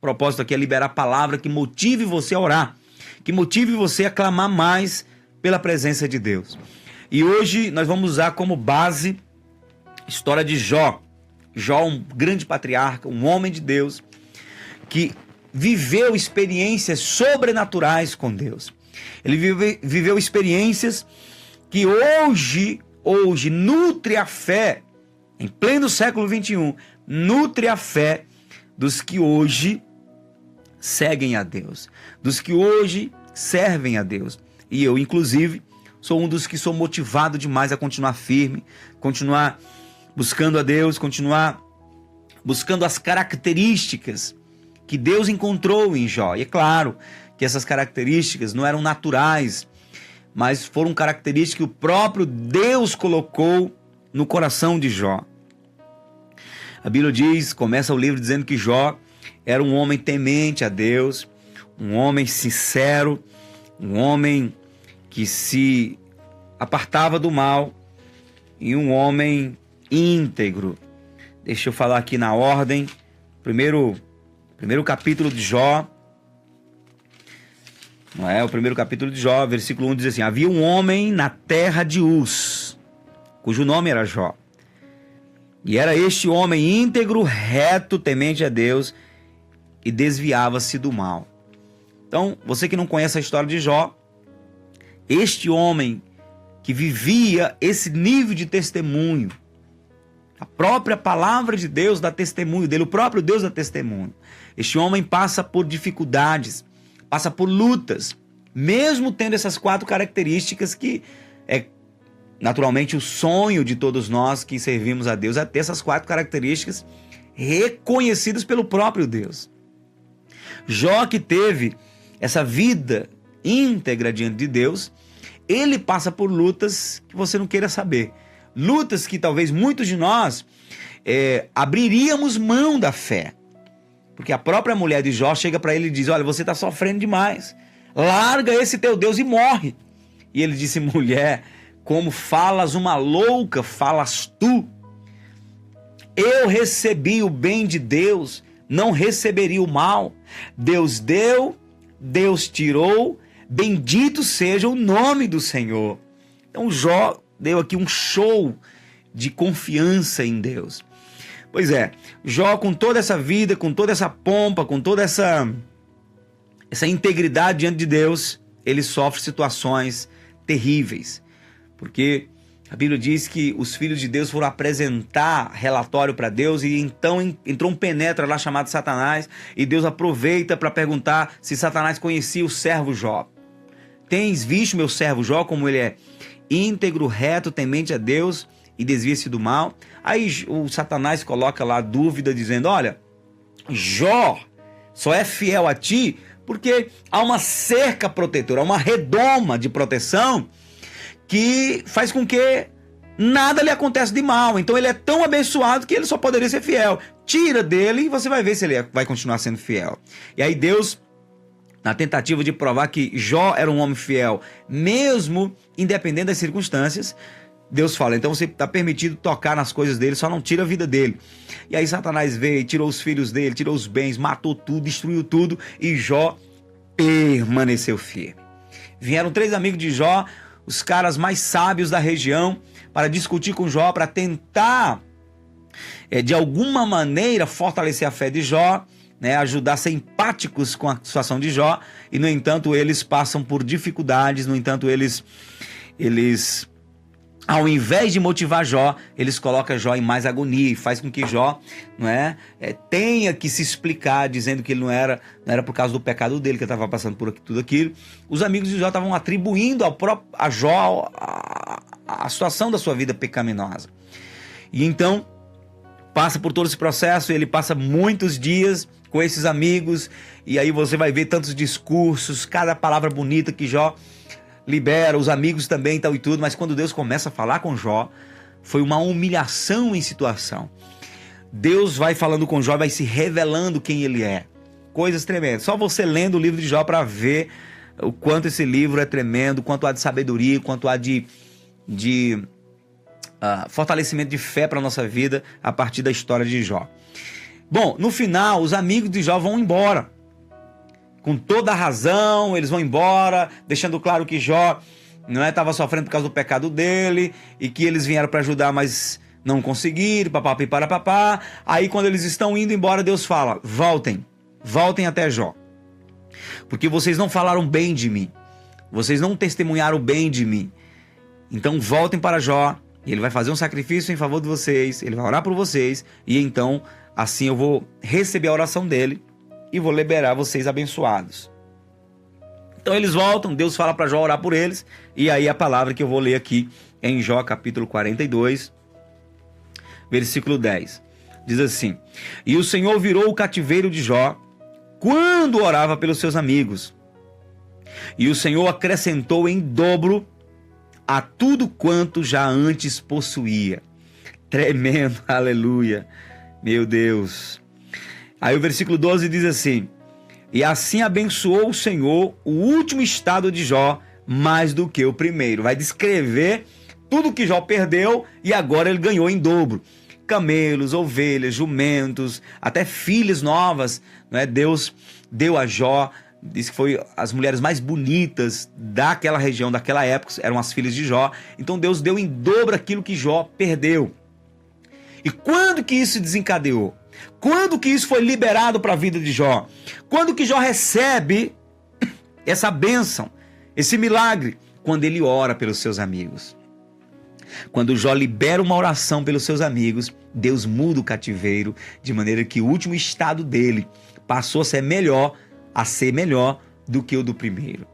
O propósito aqui é liberar a palavra que motive você a orar, que motive você a clamar mais pela presença de Deus. E hoje nós vamos usar como base a história de Jó. Jó, um grande patriarca, um homem de Deus, que viveu experiências sobrenaturais com Deus. Ele viveu experiências que hoje nutre a fé, em pleno século XXI, nutre a fé dos que hoje seguem a Deus, dos que hoje servem a Deus. E eu, inclusive, sou um dos que sou motivado demais a continuar firme, continuar buscando a Deus, continuar buscando as características que Deus encontrou em Jó. E é claro que essas características não eram naturais, mas foram características que o próprio Deus colocou no coração de Jó. A Bíblia diz, começa o livro dizendo que Jó era um homem temente a Deus, um homem sincero, um homem que se apartava do mal e um homem íntegro. Deixa eu falar aqui na ordem. Primeiro capítulo de Jó. Não é? O primeiro capítulo de Jó, versículo 1 diz assim: havia um homem na terra de Uz, cujo nome era Jó. E era este homem íntegro, reto, temente a Deus e desviava-se do mal. Então, você que não conhece a história de Jó, este homem que vivia esse nível de testemunho, a própria palavra de Deus dá testemunho dele, o próprio Deus dá testemunho. Este homem passa por dificuldades, passa por lutas, mesmo tendo essas 4 características que é naturalmente o sonho de todos nós que servimos a Deus, é ter essas 4 características reconhecidas pelo próprio Deus. Jó, que teve essa vida íntegra diante de Deus, ele passa por lutas que você não queira saber. Lutas que talvez muitos de nós abriríamos mão da fé. Porque a própria mulher de Jó chega para ele e diz: olha, você está sofrendo demais, larga esse teu Deus e morre. E ele disse: mulher, como falas uma louca, falas tu. Eu recebi o bem de Deus, não receberia o mal. Deus deu, Deus tirou, bendito seja o nome do Senhor. Então Jó deu aqui um show de confiança em Deus. Pois é, Jó, com toda essa vida, com toda essa pompa, com toda essa integridade diante de Deus, ele sofre situações terríveis. Porque a Bíblia diz que os filhos de Deus foram apresentar relatório para Deus e então entrou um penetra lá chamado Satanás e Deus aproveita para perguntar se Satanás conhecia o servo Jó. Tens visto meu servo Jó como ele é íntegro, reto, temente a Deus e desvia-se do mal? Aí o Satanás coloca lá dúvida dizendo: olha, Jó só é fiel a ti porque há uma cerca protetora, uma redoma de proteção que faz com que nada lhe aconteça de mal. Então ele é tão abençoado que ele só poderia ser fiel. Tira dele e você vai ver se ele vai continuar sendo fiel. E aí Deus, na tentativa de provar que Jó era um homem fiel, mesmo independente das circunstâncias, Deus fala: então você está permitido tocar nas coisas dele, só não tira a vida dele. E aí Satanás veio, tirou os filhos dele, tirou os bens, matou tudo, destruiu tudo, e Jó permaneceu firme. Vieram 3 amigos de Jó, os caras mais sábios da região, para discutir com Jó, para tentar, de alguma maneira, fortalecer a fé de Jó, ajudar a ser empáticos com a situação de Jó, e no entanto eles passam por dificuldades, no entanto eles ao invés de motivar Jó, eles colocam Jó em mais agonia e faz com que Jó tenha que se explicar, dizendo que ele não era por causa do pecado dele que ele estava passando por tudo aquilo. Os amigos de Jó estavam atribuindo a Jó a situação da sua vida pecaminosa. E então passa por todo esse processo, ele passa muitos dias com esses amigos, e aí você vai ver tantos discursos, cada palavra bonita que Jó libera, os amigos também tal e tudo, mas quando Deus começa a falar com Jó, foi uma humilhação em situação. Deus vai falando com Jó, vai se revelando quem ele é. Coisas tremendas. Só você lendo o livro de Jó para ver o quanto esse livro é tremendo, o quanto há de sabedoria, o quanto há de fortalecimento de fé para a nossa vida a partir da história de Jó. Bom, no final, os amigos de Jó vão embora. Com toda a razão, eles vão embora, deixando claro que Jó não estava sofrendo por causa do pecado dele, e que eles vieram para ajudar, mas não conseguiram, papapá. Aí quando eles estão indo embora, Deus fala: voltem até Jó, porque vocês não falaram bem de mim, vocês não testemunharam bem de mim, então voltem para Jó, e ele vai fazer um sacrifício em favor de vocês, ele vai orar por vocês, e então assim eu vou receber a oração dele e vou liberar vocês abençoados. Então eles voltam, Deus fala para Jó orar por eles, e aí a palavra que eu vou ler aqui é em Jó capítulo 42, versículo 10. Diz assim: E o Senhor virou o cativeiro de Jó quando orava pelos seus amigos, e o Senhor acrescentou em dobro a tudo quanto já antes possuía. Tremendo, aleluia, meu Deus. Aí o versículo 12 diz assim: E assim abençoou o Senhor o último estado de Jó mais do que o primeiro. Vai descrever tudo que Jó perdeu e agora ele ganhou em dobro. Camelos, ovelhas, jumentos, até filhas novas, né? Deus deu a Jó, diz que foi as mulheres mais bonitas daquela região, daquela época, eram as filhas de Jó. Então Deus deu em dobro aquilo que Jó perdeu. E quando que isso desencadeou? Quando que isso foi liberado para a vida de Jó? Quando que Jó recebe essa bênção, esse milagre? Quando ele ora pelos seus amigos. Quando Jó libera uma oração pelos seus amigos, Deus muda o cativeiro, de maneira que o último estado dele passou a ser melhor do que o do primeiro.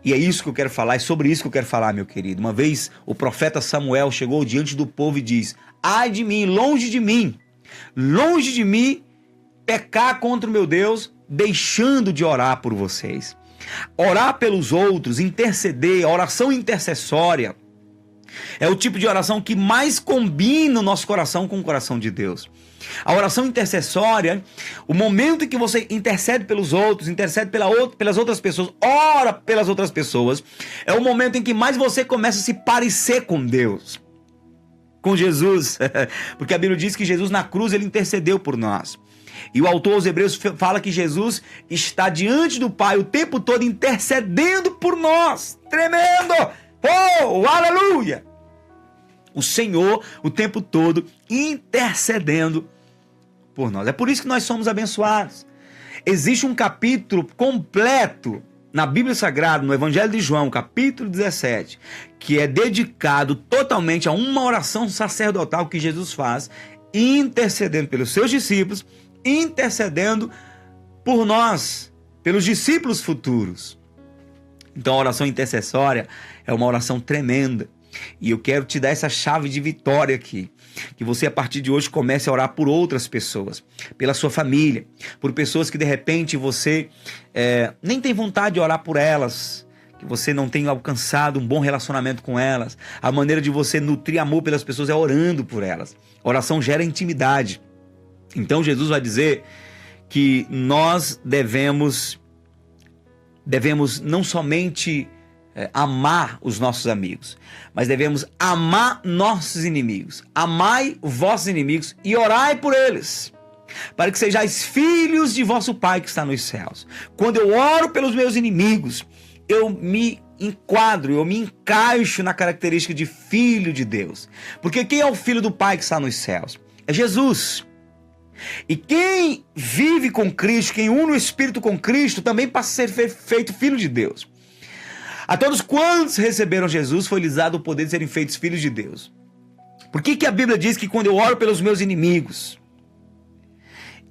E é isso que eu quero falar, é sobre isso que eu quero falar, meu querido. Uma vez o profeta Samuel chegou diante do povo e diz: ai de mim, longe de mim pecar contra o meu Deus, deixando de orar por vocês. Orar pelos outros, interceder, a oração intercessória é o tipo de oração que mais combina o nosso coração com o coração de Deus. A oração intercessória, o momento em que você intercede pelos outros, intercede pelas outras pessoas, ora pelas outras pessoas, é o momento em que mais você começa a se parecer com Deus, com Jesus, porque a Bíblia diz que Jesus na cruz ele intercedeu por nós. E o autor aos Hebreus fala que Jesus está diante do Pai o tempo todo intercedendo por nós. Tremendo! Oh, aleluia! O Senhor o tempo todo intercedendo por nós. É por isso que nós somos abençoados. Existe um capítulo completo na Bíblia Sagrada, no Evangelho de João, capítulo 17, que é dedicado totalmente a uma oração sacerdotal que Jesus faz, intercedendo pelos seus discípulos, intercedendo por nós, pelos discípulos futuros. Então a oração intercessória é uma oração tremenda. E eu quero te dar essa chave de vitória aqui. Que você a partir de hoje comece a orar por outras pessoas. Pela sua família. Por pessoas que de repente você nem tem vontade de orar por elas. Que você não tem alcançado um bom relacionamento com elas. A maneira de você nutrir amor pelas pessoas é orando por elas. A oração gera intimidade. Então Jesus vai dizer que nós devemos não somente amar os nossos amigos, mas devemos amar nossos inimigos. Amai vossos inimigos e orai por eles, para que sejais filhos de vosso Pai que está nos céus. Quando eu oro pelos meus inimigos, eu me enquadro, eu me encaixo na característica de filho de Deus. Porque quem é o filho do Pai que está nos céus? É Jesus. E quem vive com Cristo, quem une o Espírito com Cristo, também passa a ser feito filho de Deus. A todos quantos receberam Jesus, foi-lhes dado o poder de serem feitos filhos de Deus. Por que a Bíblia diz que quando eu oro pelos meus inimigos,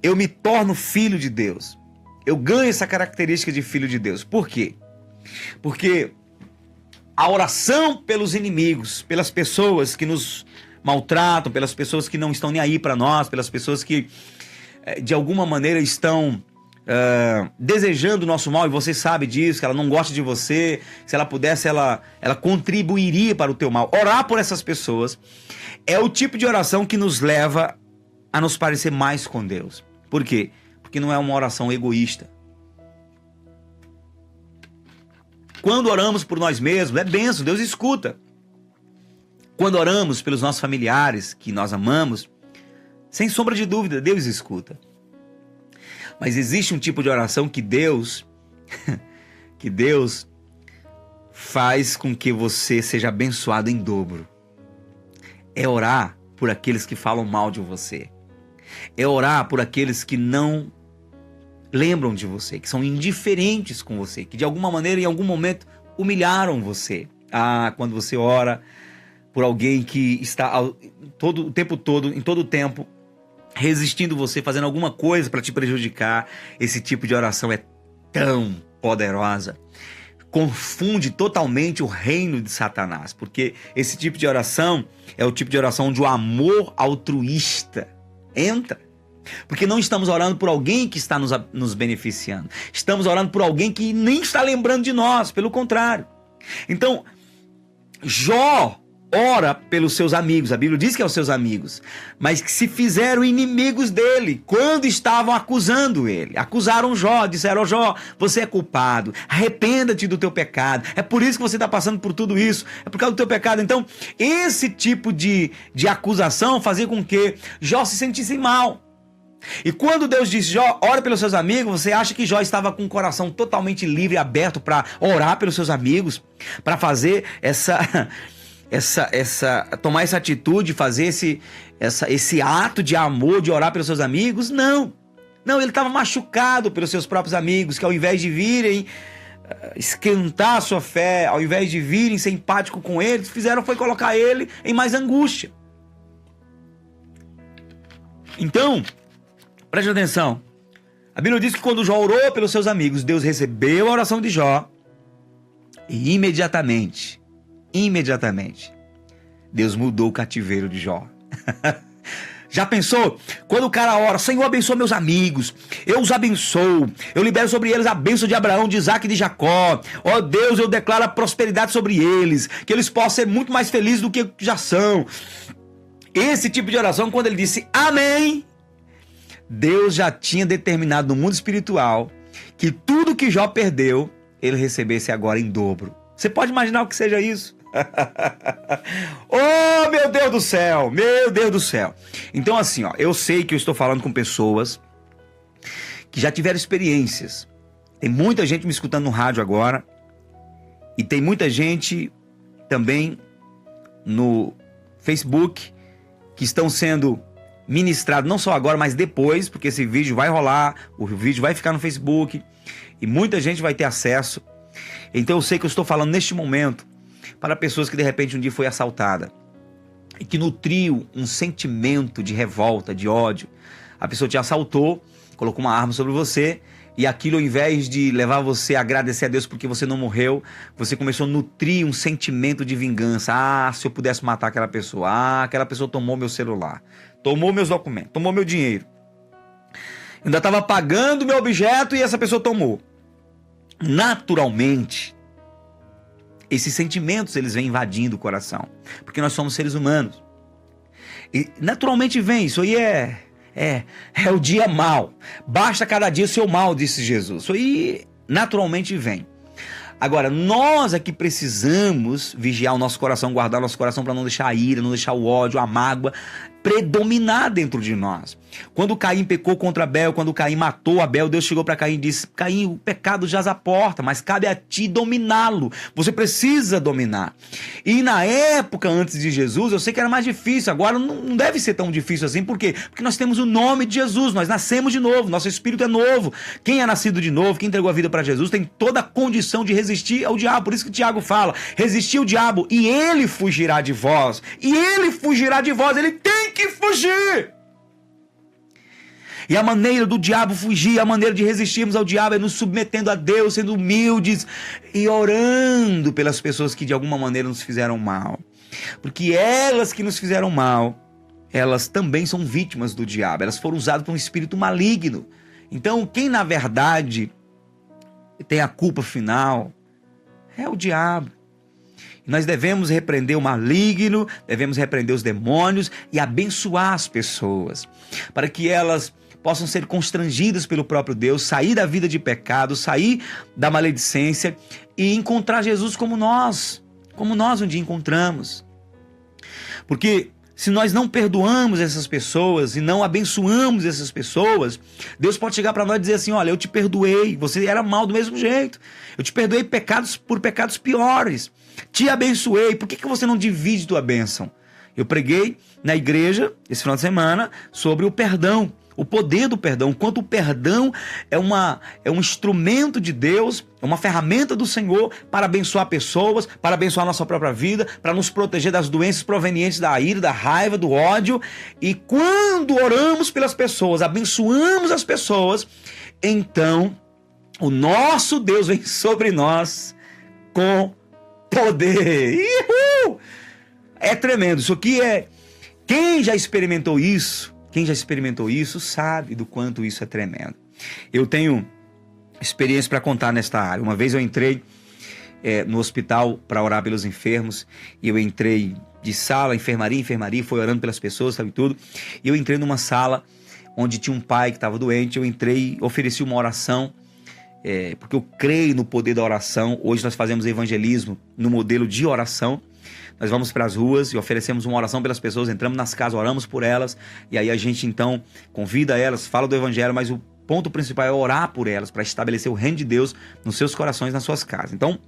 eu me torno filho de Deus? Eu ganho essa característica de filho de Deus. Por quê? Porque a oração pelos inimigos, pelas pessoas que nos maltratam, pelas pessoas que não estão nem aí para nós, pelas pessoas que de alguma maneira estão desejando o nosso mal, e você sabe disso, que ela não gosta de você, se ela pudesse, ela contribuiria para o teu mal. Orar por essas pessoas é o tipo de oração que nos leva a nos parecer mais com Deus. Por quê? Porque não é uma oração egoísta. Quando oramos por nós mesmos, é bênção, Deus escuta. Quando oramos pelos nossos familiares, que nós amamos, sem sombra de dúvida, Deus escuta. Mas existe um tipo de oração que Deus faz com que você seja abençoado em dobro. É orar por aqueles que falam mal de você. É orar por aqueles que não lembram de você, que são indiferentes com você, que de alguma maneira, em algum momento, humilharam você. Quando você ora por alguém que está o tempo todo, em todo o tempo, resistindo você, fazendo alguma coisa para te prejudicar, esse tipo de oração é tão poderosa. Confunde totalmente o reino de Satanás, porque esse tipo de oração é o tipo de oração onde o amor altruísta entra. Porque não estamos orando por alguém que está nos beneficiando. Estamos orando por alguém que nem está lembrando de nós, pelo contrário. Então, Jó ora pelos seus amigos, a Bíblia diz que é os seus amigos, mas que se fizeram inimigos dele quando estavam acusando ele. Acusaram Jó, disseram: Jó, você é culpado, arrependa-te do teu pecado, é por isso que você está passando por tudo isso, é por causa do teu pecado. Então, esse tipo de acusação fazia com que Jó se sentisse mal. E quando Deus disse: Jó, ora pelos seus amigos, você acha que Jó estava com o coração totalmente livre e aberto para orar pelos seus amigos, para fazer tomar essa atitude, fazer esse ato de amor, de orar pelos seus amigos? Não, ele estava machucado pelos seus próprios amigos, que ao invés de virem esquentar a sua fé, ao invés de virem ser empático com ele, fizeram foi colocar ele em mais angústia. Então, preste atenção. A Bíblia diz que quando Jó orou pelos seus amigos, Deus recebeu a oração de Jó e imediatamente, Deus mudou o cativeiro de Jó. Já pensou? Quando o cara ora: Senhor, abençoa meus amigos, eu os abençoo, eu libero sobre eles a bênção de Abraão, de Isaac e de Jacó. Ó Deus, eu declaro a prosperidade sobre eles, que eles possam ser muito mais felizes do que já são. Esse tipo de oração, quando ele disse amém, Deus já tinha determinado no mundo espiritual que tudo que Jó perdeu, ele recebesse agora em dobro. Você pode imaginar o que seja isso? Oh, meu Deus do céu, meu Deus do céu. Então assim, eu sei que eu estou falando com pessoas que já tiveram experiências. Tem muita gente me escutando no rádio agora, e tem muita gente também no Facebook que estão sendo ministrados, não só agora, mas depois, porque esse vídeo vai rolar, o vídeo vai ficar no Facebook e muita gente vai ter acesso. Então eu sei que eu estou falando neste momento para pessoas que de repente um dia foi assaltada e que nutriu um sentimento de revolta, de ódio. A pessoa te assaltou, colocou uma arma sobre você, e aquilo, ao invés de levar você a agradecer a Deus porque você não morreu, você começou a nutrir um sentimento de vingança. Se eu pudesse matar aquela pessoa. Aquela pessoa tomou meu celular, tomou meus documentos, tomou meu dinheiro. Ainda estava pagando meu objeto e essa pessoa tomou. Naturalmente, esses sentimentos, eles vêm invadindo o coração, porque nós somos seres humanos. E naturalmente vem, isso aí é o dia mal. Basta cada dia o seu mal, disse Jesus. Isso aí naturalmente vem. Agora, nós é que precisamos vigiar o nosso coração, guardar o nosso coração para não deixar a ira, não deixar o ódio, a mágoa predominar dentro de nós. Quando Caim pecou contra Abel, quando Caim matou Abel, Deus chegou para Caim e disse: Caim, o pecado jaz à porta, mas cabe a ti dominá-lo. Você precisa dominar. E na época antes de Jesus, eu sei que era mais difícil. Agora não deve ser tão difícil assim. Por quê? Porque nós temos o nome de Jesus, nós nascemos de novo, nosso espírito é novo. Quem é nascido de novo, quem entregou a vida para Jesus, tem toda a condição de resistir ao diabo. Por isso que Tiago fala: resistir ao diabo e ele fugirá de vós. E ele fugirá de vós, ele tem que fugir. E a maneira do diabo fugir, a maneira de resistirmos ao diabo é nos submetendo a Deus, sendo humildes e orando pelas pessoas que de alguma maneira nos fizeram mal. Porque elas que nos fizeram mal, elas também são vítimas do diabo. Elas foram usadas por um espírito maligno. Então, quem na verdade tem a culpa final é o diabo. Nós devemos repreender o maligno, devemos repreender os demônios e abençoar as pessoas, para que elas possam ser constrangidas pelo próprio Deus, sair da vida de pecado, sair da maledicência e encontrar Jesus como nós um dia encontramos. Porque se nós não perdoamos essas pessoas e não abençoamos essas pessoas, Deus pode chegar para nós e dizer assim: olha, eu te perdoei, você era mal do mesmo jeito, eu te perdoei por pecados piores, te abençoei, por que você não divide tua bênção? Eu preguei na igreja esse final de semana sobre o perdão, o poder do perdão, quanto o perdão é um instrumento de Deus, é uma ferramenta do Senhor para abençoar pessoas, para abençoar a nossa própria vida, para nos proteger das doenças provenientes da ira, da raiva, do ódio. E quando oramos pelas pessoas, abençoamos as pessoas, então o nosso Deus vem sobre nós com poder. Uhul! É tremendo. Isso aqui é... Quem já experimentou isso sabe do quanto isso é tremendo. Eu tenho experiência para contar nesta área. Uma vez eu entrei no hospital para orar pelos enfermos, e eu entrei de sala, enfermaria, foi orando pelas pessoas, sabe tudo. E eu entrei numa sala onde tinha um pai que estava doente. Eu entrei, ofereci uma oração, porque eu creio no poder da oração. Hoje nós fazemos evangelismo no modelo de oração. Nós vamos para as ruas e oferecemos uma oração pelas pessoas, entramos nas casas, oramos por elas, e aí a gente então convida elas, fala do evangelho, mas o ponto principal é orar por elas, para estabelecer o reino de Deus nos seus corações, nas suas casas. Então,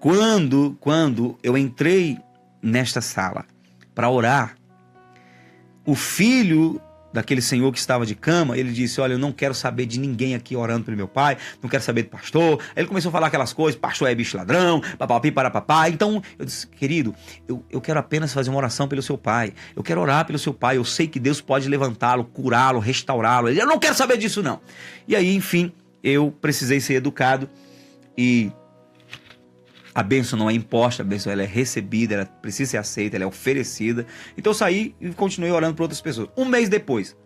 quando eu entrei nesta sala para orar, o filho daquele senhor que estava de cama, ele disse: olha, eu não quero saber de ninguém aqui orando pelo meu pai, não quero saber do pastor. Aí ele começou a falar aquelas coisas: pastor é bicho ladrão, papapi para papai. Então eu disse: querido, eu quero apenas fazer uma oração pelo seu pai, eu quero orar pelo seu pai, eu sei que Deus pode levantá-lo, curá-lo, restaurá-lo. Eu não quero saber disso não. E aí, enfim, eu precisei ser educado, e a bênção não é imposta, a bênção ela é recebida, ela precisa ser aceita, ela é oferecida. Então eu saí e continuei orando por outras pessoas. Um mês depois,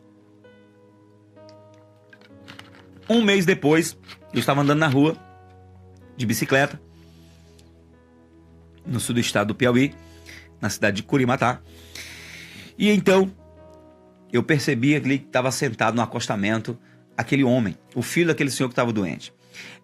eu estava andando na rua, de bicicleta, no sul do estado do Piauí, na cidade de Curimatá. E então, eu percebi ali que estava sentado no acostamento aquele homem, o filho daquele senhor que estava doente.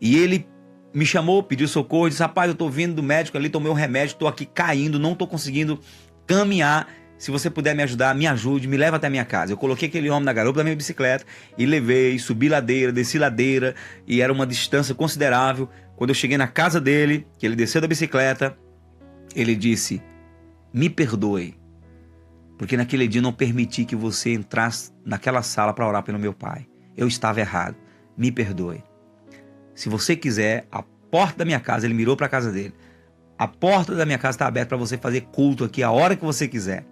E ele me chamou, pediu socorro, disse: rapaz, eu tô vindo do médico ali, tomei um remédio, tô aqui caindo, não tô conseguindo caminhar. Se você puder me ajudar, me ajude, me leva até a minha casa. Eu coloquei aquele homem na garupa da minha bicicleta e levei, subi ladeira, desci ladeira, e era uma distância considerável. Quando eu cheguei na casa dele, que ele desceu da bicicleta, ele disse: me perdoe, porque naquele dia eu não permiti que você entrasse naquela sala para orar pelo meu pai. Eu estava errado, me perdoe. Se você quiser, a porta da minha casa, ele mirou para a casa dele, a porta da minha casa está aberta para você fazer culto aqui a hora que você quiser.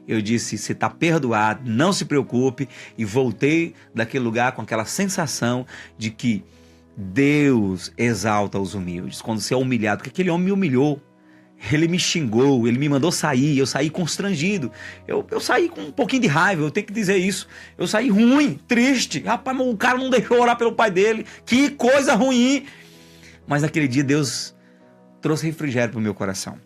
Eu disse: você está perdoado, não se preocupe. E voltei daquele lugar com aquela sensação de que Deus exalta os humildes. Quando você é humilhado, porque aquele homem me humilhou, ele me xingou, ele me mandou sair, eu saí constrangido, eu saí com um pouquinho de raiva, eu tenho que dizer isso. Eu saí ruim, triste. Rapaz, o cara não deixou orar pelo pai dele, que coisa ruim. Mas naquele dia Deus trouxe refrigério para o meu coração.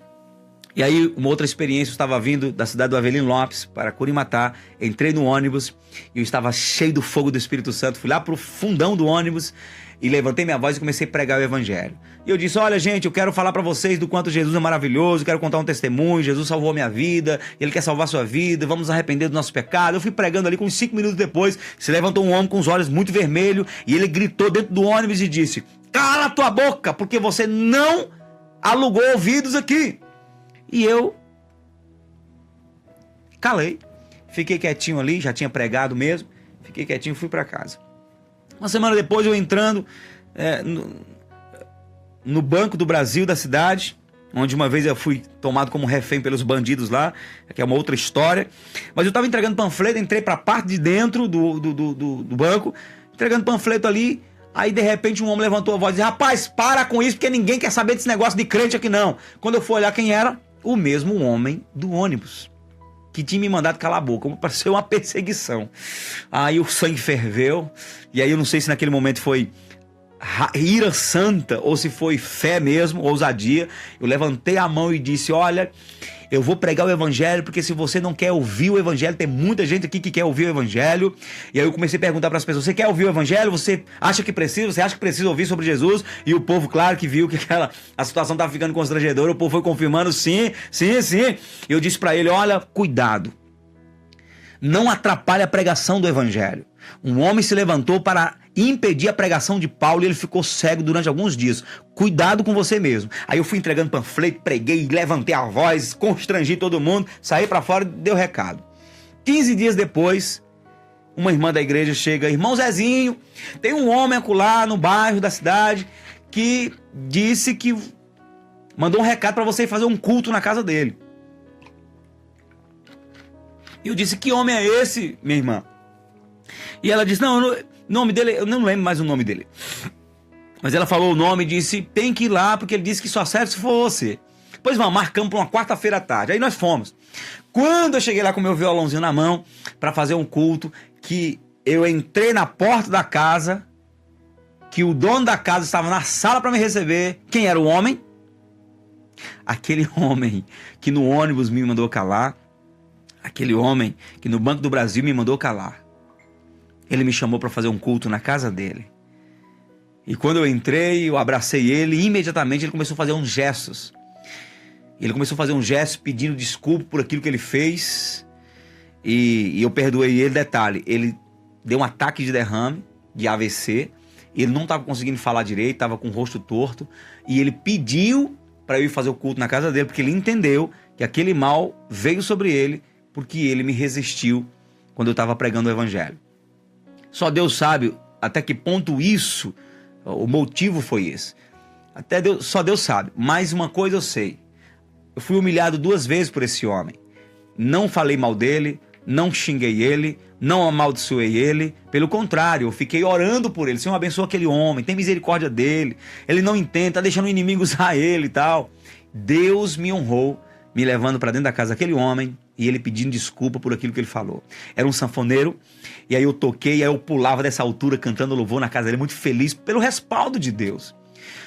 E aí, uma outra experiência: eu estava vindo da cidade do Avelino Lopes para Curimatá, entrei no ônibus e eu estava cheio do fogo do Espírito Santo. Fui lá para o fundão do ônibus e levantei minha voz e comecei a pregar o evangelho. E eu disse: olha, gente, eu quero falar para vocês do quanto Jesus é maravilhoso, eu quero contar um testemunho. Jesus salvou a minha vida, Ele quer salvar a sua vida, vamos nos arrepender do nosso pecado. Eu fui pregando ali, com uns 5 minutos depois, se levantou um homem com os olhos muito vermelhos e ele gritou dentro do ônibus e disse: cala tua boca, porque você não alugou ouvidos aqui. E eu calei, fiquei quietinho ali, já tinha pregado mesmo, fiquei quietinho e fui para casa. Uma semana depois, eu entrando no Banco do Brasil da cidade, onde uma vez eu fui tomado como refém pelos bandidos lá, que é uma outra história. Mas eu estava entregando panfleto, entrei para a parte de dentro do banco, entregando panfleto ali. Aí de repente um homem levantou a voz e disse: rapaz, para com isso, porque ninguém quer saber desse negócio de crente aqui não. Quando eu fui olhar quem era, o mesmo homem do ônibus, que tinha me mandado calar a boca, como pareceu uma perseguição. Aí o sangue ferveu, e aí eu não sei se naquele momento foi ira santa ou se foi fé mesmo, ousadia. Eu levantei a mão e disse: olha, Eu vou pregar o evangelho, porque se você não quer ouvir o evangelho, tem muita gente aqui que quer ouvir o evangelho. E aí eu comecei a perguntar para as pessoas: você quer ouvir o evangelho? Você acha que precisa? Você acha que precisa ouvir sobre Jesus? E o povo, claro, que viu que a situação estava ficando constrangedora. O povo foi confirmando: sim, sim, sim. E eu disse para ele: olha, cuidado. Não atrapalhe a pregação do evangelho. Um homem se levantou para impedir a pregação de Paulo e ele ficou cego durante alguns dias. Cuidado com você mesmo. Aí eu fui entregando panfleto, preguei, levantei a voz, constrangi todo mundo, saí para fora e dei o recado. 15 dias depois, uma irmã da igreja chega: irmão Zezinho, tem um homem acolá no bairro da cidade que disse que mandou um recado para você ir fazer um culto na casa dele. E eu disse: que homem é esse, minha irmã? E ela disse: não, nome dele, eu não lembro mais o nome dele. Mas ela falou o nome e disse: tem que ir lá, porque ele disse que só serve se for você. Pois vamos, marcamos para uma quarta-feira à tarde. Aí nós fomos. Quando eu cheguei lá com meu violãozinho na mão para fazer um culto, que eu entrei na porta da casa, que o dono da casa estava na sala para me receber. Quem era o homem? Aquele homem que no ônibus me mandou calar. Aquele homem que no Banco do Brasil me mandou calar. Ele me chamou para fazer um culto na casa dele. E quando eu entrei, eu abracei ele e imediatamente ele começou a fazer uns gestos. Ele começou a fazer um gesto pedindo desculpa por aquilo que ele fez. E eu perdoei ele. Detalhe, ele deu um ataque de derrame, de AVC. Ele não estava conseguindo falar direito, estava com o rosto torto. E ele pediu para eu ir fazer o culto na casa dele, porque ele entendeu que aquele mal veio sobre ele, porque ele me resistiu quando eu estava pregando o evangelho. Só Deus sabe até que ponto isso, o motivo foi esse. Só Deus sabe. Mas uma coisa eu sei. Eu fui humilhado 2 vezes por esse homem. Não falei mal dele, não xinguei ele, não amaldiçoei ele. Pelo contrário, eu fiquei orando por ele. Senhor, abençoa aquele homem, tem misericórdia dele. Ele não entende, tá deixando o inimigo usar ele e tal. Deus me honrou, me levando para dentro da casa daquele homem e ele pedindo desculpa por aquilo que ele falou. Era um sanfoneiro, e aí eu toquei, aí eu pulava dessa altura cantando louvor na casa dele, muito feliz pelo respaldo de Deus.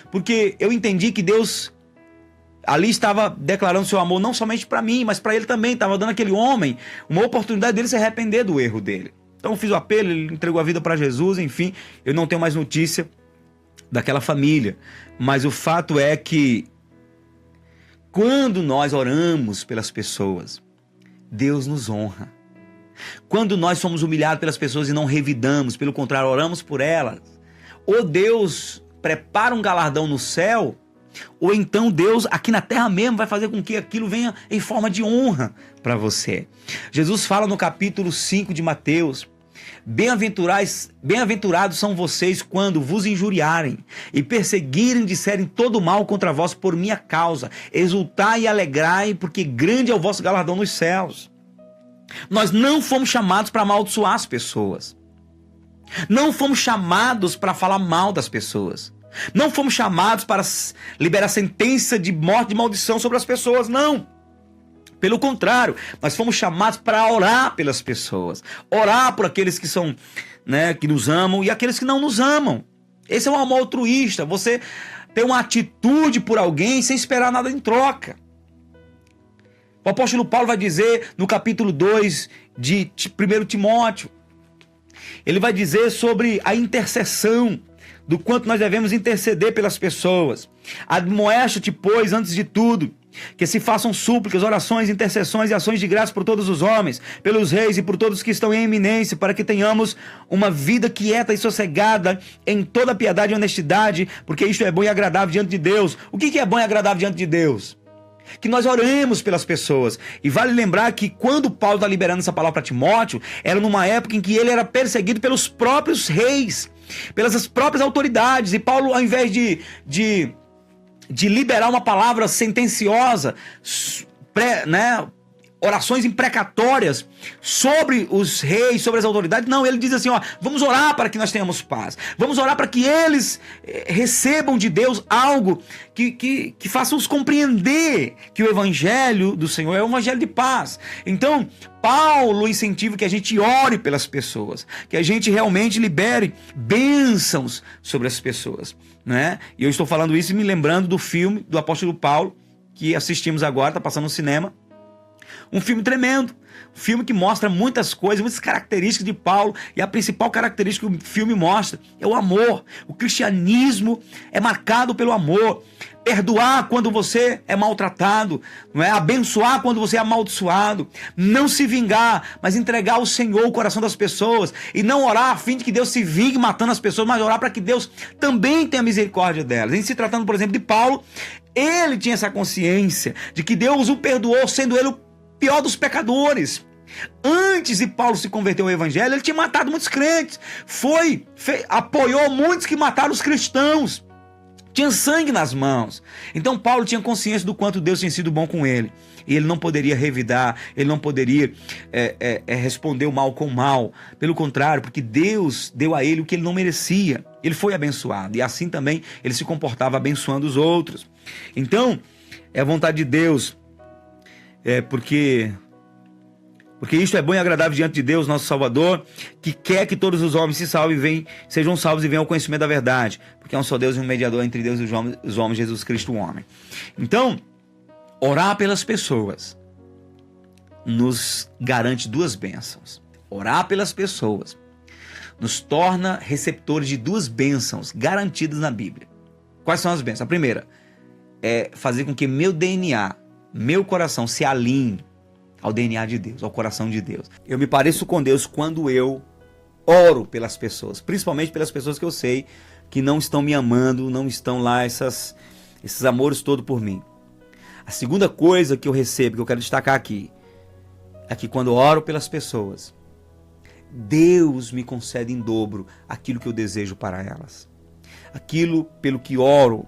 Porque eu entendi que Deus ali estava declarando seu amor não somente para mim, mas para ele também. Estava dando àquele homem uma oportunidade dele se arrepender do erro dele. Então eu fiz o apelo, ele entregou a vida para Jesus, enfim, eu não tenho mais notícia daquela família. Mas o fato é que quando nós oramos pelas pessoas, Deus nos honra. Quando nós somos humilhados pelas pessoas e não revidamos, pelo contrário, oramos por elas, ou Deus prepara um galardão no céu, ou então Deus aqui na terra mesmo vai fazer com que aquilo venha em forma de honra para você. Jesus fala no capítulo 5 de Mateus: bem-aventurados são vocês quando vos injuriarem e perseguirem, disserem todo mal contra vós por minha causa. Exultai e alegrai, porque grande é o vosso galardão nos céus. Nós não fomos chamados para amaldiçoar as pessoas. Não fomos chamados para falar mal das pessoas. Não fomos chamados para liberar sentença de morte, de maldição sobre as pessoas, não. Pelo contrário, nós fomos chamados para orar pelas pessoas. Orar por aqueles que são, que nos amam e aqueles que não nos amam. Esse é um amor altruísta. Você ter uma atitude por alguém sem esperar nada em troca. O apóstolo Paulo vai dizer no capítulo 2 de 1 Timóteo, ele vai dizer sobre a intercessão, do quanto nós devemos interceder pelas pessoas. Admoesta-te, pois, antes de tudo, que se façam súplicas, orações, intercessões e ações de graça por todos os homens, pelos reis e por todos que estão em eminência, para que tenhamos uma vida quieta e sossegada em toda piedade e honestidade, porque isto é bom e agradável diante de Deus. O que é bom e agradável diante de Deus? Que nós oremos pelas pessoas. E vale lembrar que quando Paulo está liberando essa palavra para Timóteo, era numa época em que ele era perseguido pelos próprios reis, pelas próprias autoridades. E Paulo, ao invés de liberar uma palavra sentenciosa, orações imprecatórias sobre os reis, sobre as autoridades, não, ele diz assim, vamos orar para que nós tenhamos paz, vamos orar para que eles recebam de Deus algo que faça-os compreender que o evangelho do Senhor é um evangelho de paz. Então Paulo incentiva que a gente ore pelas pessoas, que a gente realmente libere bênçãos sobre as pessoas, E eu estou falando isso e me lembrando do filme do apóstolo Paulo, que assistimos agora, está passando no cinema, Um filme tremendo. Um filme que mostra muitas coisas, muitas características de Paulo. E a principal característica que o filme mostra é o amor. O cristianismo é marcado pelo amor. Perdoar quando você é maltratado, não é? Abençoar quando você é amaldiçoado, não se vingar, mas entregar ao Senhor o coração das pessoas e não orar a fim de que Deus se vingue matando as pessoas, mas orar para que Deus também tenha misericórdia delas. Em se tratando, por exemplo, de Paulo, ele tinha essa consciência de que Deus o perdoou, sendo ele o pior dos pecadores. Antes de Paulo se converter ao evangelho, ele tinha matado muitos crentes, apoiou muitos que mataram os cristãos. Tinha sangue nas mãos. Então Paulo tinha consciência do quanto Deus tinha sido bom com ele. E ele não poderia revidar, ele não poderia responder o mal com o mal. Pelo contrário, porque Deus deu a ele o que ele não merecia. Ele foi abençoado. E assim também ele se comportava abençoando os outros. Então, é a vontade de Deus. Porque isto é bom e agradável diante de Deus, nosso Salvador, que quer que todos os homens se salvem, sejam salvos e venham ao conhecimento da verdade. Porque é um só Deus e um mediador entre Deus e os homens, Jesus Cristo, o homem. Então, orar pelas pessoas nos garante duas bênçãos. Orar pelas pessoas nos torna receptores de duas bênçãos garantidas na Bíblia. Quais são as bênçãos? A primeira é fazer com que meu DNA, meu coração se alinhe ao DNA de Deus, ao coração de Deus. Eu me pareço com Deus quando eu oro pelas pessoas, principalmente pelas pessoas que eu sei que não estão me amando, não estão lá esses amores todos por mim. A segunda coisa que eu recebo, que eu quero destacar aqui, é que quando eu oro pelas pessoas, Deus me concede em dobro aquilo que eu desejo para elas. Aquilo pelo que oro,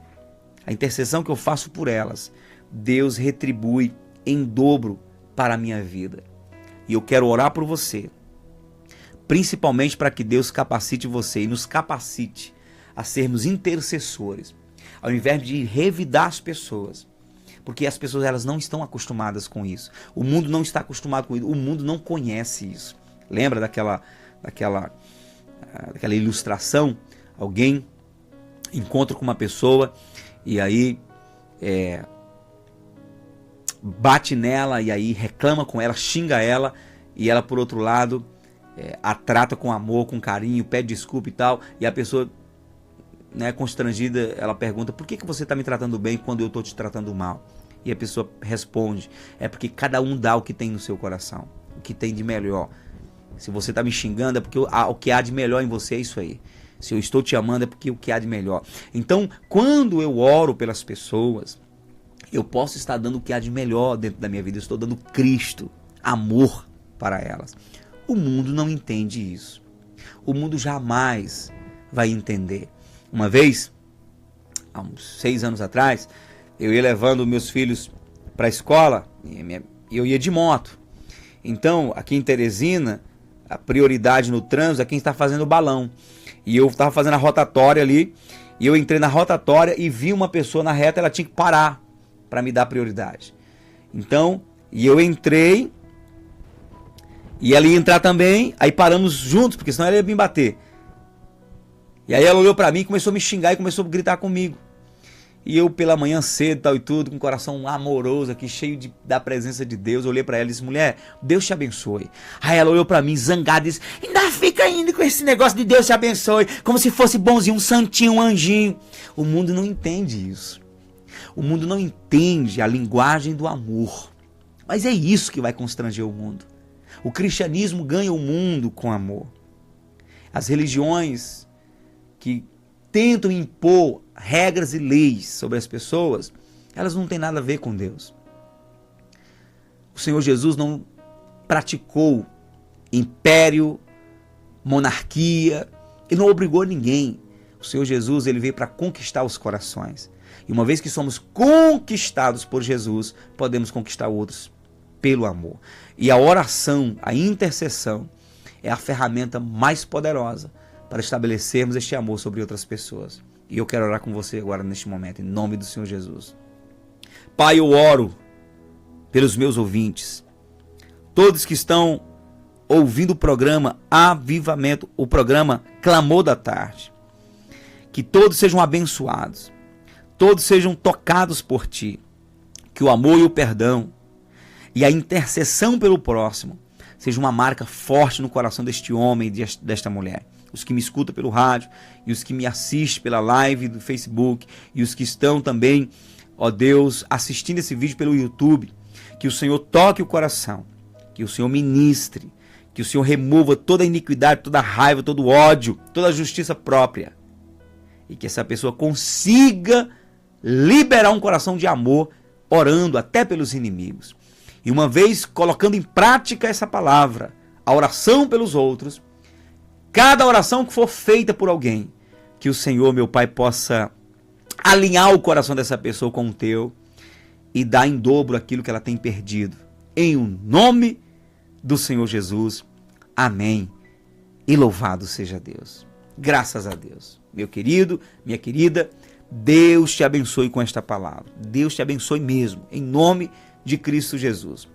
a intercessão que eu faço por elas, Deus retribui em dobro para a minha vida. E eu quero orar por você, principalmente para que Deus capacite você e nos capacite a sermos intercessores, ao invés de revidar as pessoas, porque as pessoas elas não estão acostumadas com isso. O mundo não está acostumado com isso, o mundo não conhece isso. Lembra daquela ilustração? Alguém encontra com uma pessoa e aí bate nela e aí reclama com ela, xinga ela, e ela por outro lado a trata com amor, com carinho, pede desculpa e tal, e a pessoa, constrangida, ela pergunta: por que você está me tratando bem quando eu estou te tratando mal? E a pessoa responde: é porque cada um dá o que tem no seu coração, o que tem de melhor. Se você está me xingando é porque o que há de melhor em você é isso aí. Se eu estou te amando é porque o que há de melhor. Então, quando eu oro pelas pessoas, eu posso estar dando o que há de melhor dentro da minha vida. Eu estou dando Cristo, amor para elas. O mundo não entende isso. O mundo jamais vai entender. Uma vez, há uns 6 anos atrás, eu ia levando meus filhos para a escola e eu ia de moto. Então, aqui em Teresina, a prioridade no trânsito é quem está fazendo o balão. E eu estava fazendo a rotatória ali, e eu entrei na rotatória e vi uma pessoa na reta, ela tinha que parar para me dar prioridade. Então, e eu entrei, e ela ia entrar também, aí paramos juntos, porque senão ela ia me bater. E aí ela olhou para mim, começou a me xingar e começou a gritar comigo. E eu pela manhã cedo, tal e tudo, com o coração amoroso aqui, cheio da presença de Deus, eu olhei para ela e disse: mulher, Deus te abençoe. Aí ela olhou para mim, zangada, e disse: ainda fica indo com esse negócio de Deus te abençoe, como se fosse bonzinho, um santinho, um anjinho. O mundo não entende isso. O mundo não entende a linguagem do amor. Mas é isso que vai constranger o mundo. O cristianismo ganha o mundo com amor. As religiões que tentam impor regras e leis sobre as pessoas, elas não têm nada a ver com Deus. O Senhor Jesus não praticou império, monarquia, e não obrigou ninguém. O Senhor Jesus, ele veio para conquistar os corações. E uma vez que somos conquistados por Jesus, podemos conquistar outros pelo amor. E a oração, a intercessão, é a ferramenta mais poderosa para estabelecermos este amor sobre outras pessoas. E eu quero orar com você agora neste momento, em nome do Senhor Jesus. Pai, eu oro pelos meus ouvintes, todos que estão ouvindo o programa Avivamento, o programa Clamor da Tarde. Que todos sejam abençoados, todos sejam tocados por Ti. Que o amor e o perdão e a intercessão pelo próximo seja uma marca forte no coração deste homem e desta mulher. Os que me escutam pelo rádio e os que me assistem pela live do Facebook e os que estão também, ó Deus, assistindo esse vídeo pelo YouTube, que o Senhor toque o coração, que o Senhor ministre, que o Senhor remova toda a iniquidade, toda a raiva, todo o ódio, toda a justiça própria. E que essa pessoa consiga liberar um coração de amor, orando até pelos inimigos. E uma vez colocando em prática essa palavra, a oração pelos outros, cada oração que for feita por alguém, que o Senhor, meu Pai, possa alinhar o coração dessa pessoa com o teu e dar em dobro aquilo que ela tem perdido. Em o nome do Senhor Jesus. Amém. E louvado seja Deus. Graças a Deus. Meu querido, minha querida, Deus te abençoe com esta palavra. Deus te abençoe mesmo, em nome de Cristo Jesus.